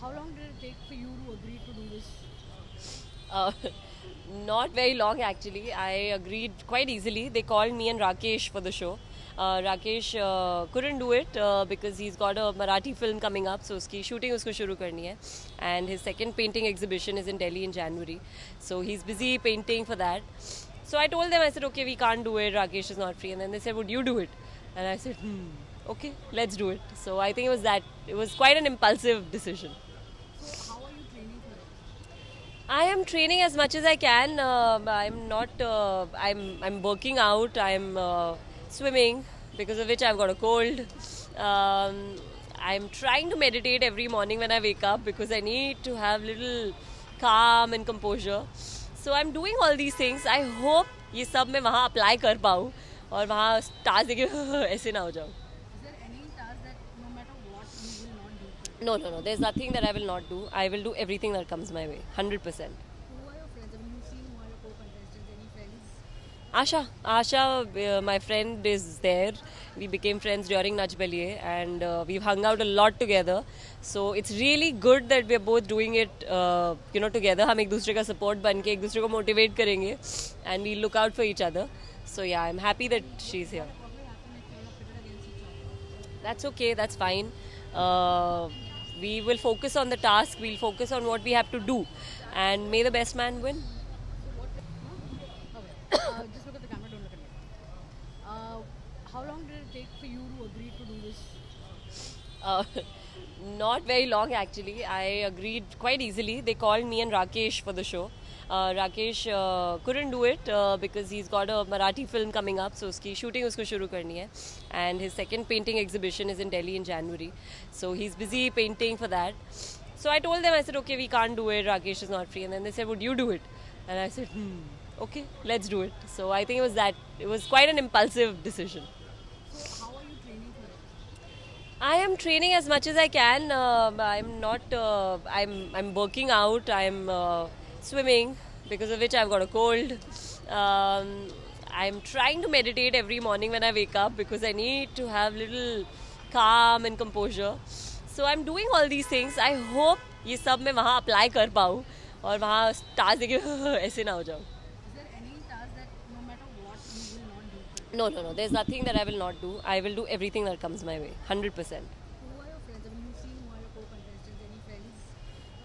How long did it take for you to agree to do this? Uh, Not very long actually. I agreed quite easily. They called me and Rakesh for the show. Rakesh couldn't do it because he's got a Marathi film coming up, so uski shooting usko shuru karni hai. And his second painting exhibition is in Delhi in January, so he's busy painting for that. So I told them, I said, okay, we can't do it. Rakesh is not free, and then they said, would you do it? And I said, okay, let's do it. So I think it was that. It was quite an impulsive decision. So how are you training for it? I am training as much as I can. I'm not. I'm working out. I'm swimming, because of which I've got a cold. Um, I'm trying to meditate every morning when I wake up because I need to have little calm and composure. So I'm doing all these things. I hope ये सब मैं वहाँ apply कर पाऊँ और वहाँ stars देखे ऐसे ना हो जाऊँ. Is there any task that no matter what you will not do for it? No. There's nothing that I will not do. I will do everything that comes my way, 100%. Who are your friends? I mean, you've seen who are your co-contestants. Any friends? Asha, my friend is there. We became friends during Nach Baliye, and we've hung out a lot together. So it's really good that we're both doing it, together. हम एक दूसरे का support बन के एक दूसरे को motivate करेंगे, and we look out for each other. So yeah, I'm happy that she's here. What will happen if you're pitted against each other? That's okay. That's fine. We will focus on the task. We'll focus on what we have to do, and may the best man win. Okay. Just look at the camera. Don't look at me. How long did it take for you to agree to do this? Uh, Not very long actually. I agreed quite easily. They called me and Rakesh for the show. Rakesh couldn't do it because he's got a Marathi film coming up, so uski shooting usko shuru karni hai. And his second painting exhibition is in Delhi in January, so he's busy painting for that. So I told them, I said, okay, we can't do it. Rakesh is not free, and then they said, would you do it? And I said, okay, let's do it. So I think it was that. It was quite an impulsive decision. So how are you training for it? I am training as much as I can. I'm not. I'm working out. I'm swimming, because of which I've got a cold. I'm trying to meditate every morning when I wake up because I need to have little calm and composure. So I'm doing all these things. I hope ये सब मैं वहाँ apply कर पाऊँ और वहाँ stars देखे ऐसे ना हो जाऊँ. Is there any task that no matter what you will not do for it? No. There's nothing that I will not do. I will do everything that comes my way, 100%. Who are your friends? I mean, you've seen who are your co-contestants. Any friends?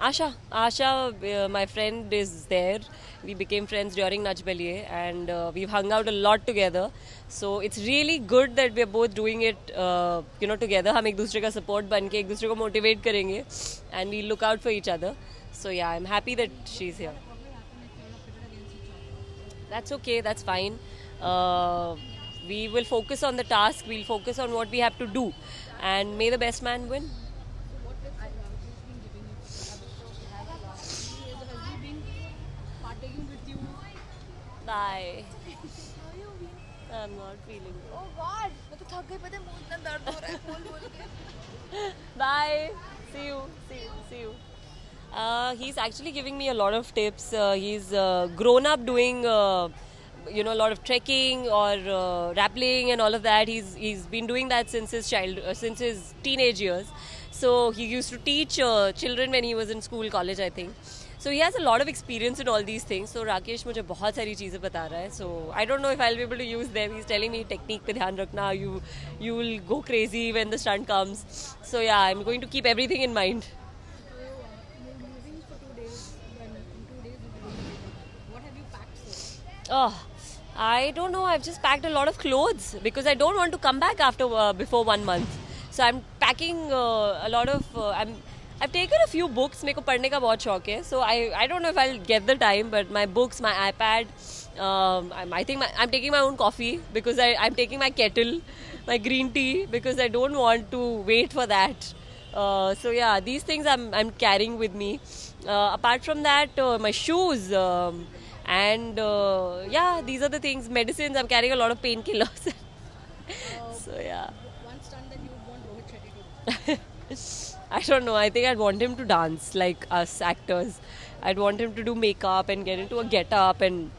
Asha, my friend is there. We became friends during Nach Baliye, and we've hung out a lot together. So it's really good that we're both doing it, together. हम एक दूसरे का support बन के एक दूसरे को motivate करेंगे, and we look out for each other. So yeah, I'm happy that she's here. What will happen if you're pitted against each other? That's okay. That's fine. We will focus on the task. We'll focus on what we have to do, and may the best man win. So what tips has Rakesh been giving you? Has he been partaking with you? Bye. How you been? I'm not feeling good. Oh God! मैं तो थक गई पता है मुंह इतना दर्द हो रहा है बोल के. Bye. See you. He's actually giving me a lot of tips. He's grown up doing, a lot of trekking or rappelling and all of that. He's been doing that since since his teenage years. So he used to teach children when he was in school, college, I think. So he has a lot of experience in all these things. So Rakesh मुझे बहुत सारी चीज़ें बता रहा है. So I don't know if I'll be able to use them. He's telling me technique पे ध्यान रखना. You will go crazy when the stunt comes. So yeah, I'm going to keep everything in mind. So you're moving for 2 days. When in 2 days you'll be going to Vietnam. What have you packed so? Oh, I don't know. I've just packed a lot of clothes because I don't want to come back after before 1 month. So I'm packing a lot of. I've taken a few books. मेरे को पढ़ने का बहुत शौक है. So I don't know if I'll get the time, but my books, my iPad. I think I'm taking my own coffee because I'm taking my kettle, my green tea, because I don't want to wait for that. So yeah, these things I'm carrying with me. Apart from that, my shoes. And yeah, these are the things. Medicines. I'm carrying a lot of painkillers. So yeah. One stunt that you would want Rohit Shetty to do. I don't know. I think I'd want him to dance like us actors. I'd want him to do makeup and get into a get-up and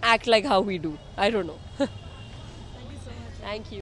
act like how we do. I don't know. Thank you so much. Thank you.